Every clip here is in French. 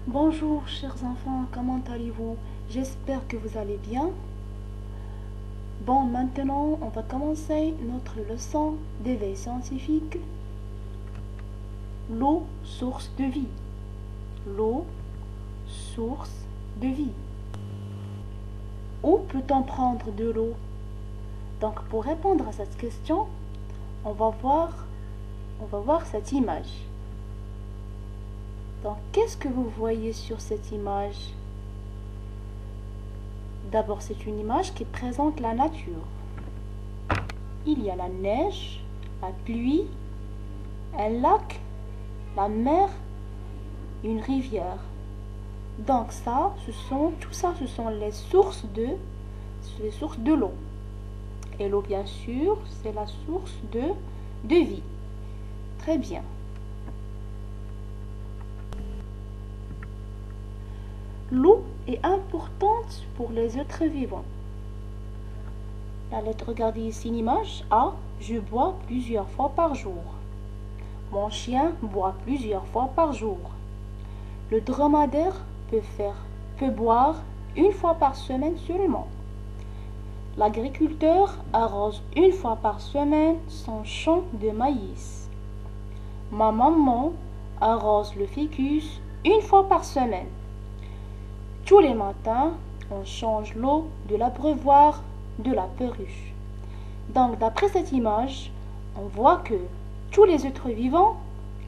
Bonjour chers enfants, comment allez-vous? J'espère que vous allez bien. Bon, maintenant on va commencer notre leçon d'éveil scientifique. L'eau, source de vie. L'eau, source de vie. Où peut-on prendre de l'eau? Donc pour répondre à cette question, on va voir cette image. Donc qu'est-ce que vous voyez sur cette image? D'abord, c'est une image qui présente la nature. Il y a la neige, la pluie, un lac, la mer, une rivière. Donc tout ça, ce sont les sources de l'eau. Et l'eau, bien sûr, c'est la source de vie. Très bien. L'eau est importante pour les êtres vivants. Regardez ici l'image A. Je bois plusieurs fois par jour. Mon chien boit plusieurs fois par jour. Le dromadaire peut boire une fois par semaine seulement. L'agriculteur arrose une fois par semaine son champ de maïs. Ma maman arrose le ficus une fois par semaine. Tous les matins, on change l'eau de l'abreuvoir de la perruche. Donc, d'après cette image, on voit que tous les êtres vivants,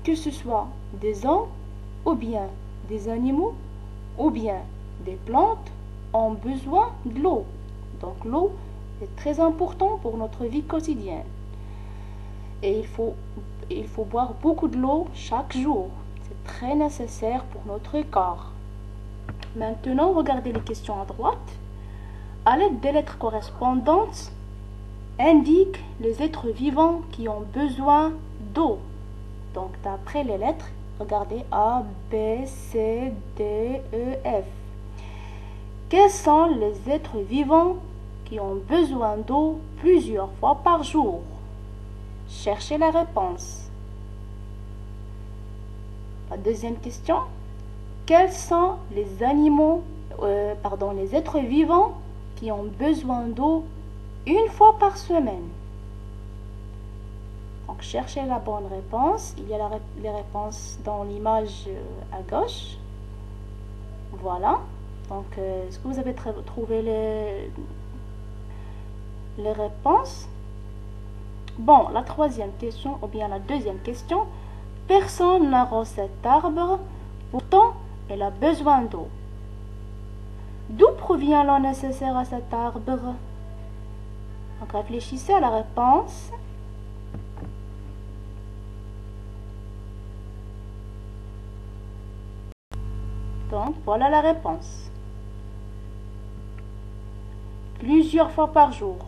que ce soit des hommes, ou bien des animaux, ou bien des plantes, ont besoin de l'eau. Donc, l'eau est très importante pour notre vie quotidienne. Et il faut boire beaucoup de l'eau chaque jour. C'est très nécessaire pour notre corps. Maintenant, regardez les questions à droite. À l'aide des lettres correspondantes, indique les êtres vivants qui ont besoin d'eau. Donc, d'après les lettres, regardez A, B, C, D, E, F. Quels sont les êtres vivants qui ont besoin d'eau plusieurs fois par jour? Cherchez la réponse. La deuxième question. Quels sont les les êtres vivants qui ont besoin d'eau une fois par semaine? Donc, cherchez la bonne réponse. Il y a les réponses dans l'image à gauche. Voilà. Donc, est-ce que vous avez trouvé les réponses? Bon, la troisième question, ou bien la deuxième question. Personne n'arrose cet arbre, pourtant, elle a besoin d'eau. D'où provient l'eau nécessaire à cet arbre? Donc, réfléchissez à la réponse. Donc, voilà la réponse. Plusieurs fois par jour,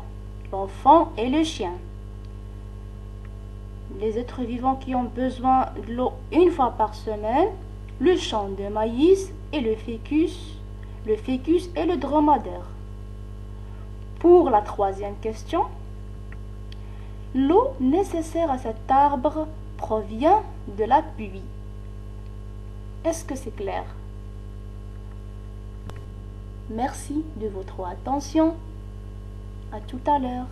l'enfant et le chien. Les êtres vivants qui ont besoin de l'eau une fois par semaine, le champ de maïs et le fœtus et le dromadaire. Pour la troisième question, l'eau nécessaire à cet arbre provient de la pluie. Est-ce que c'est clair? Merci de votre attention. À tout à l'heure.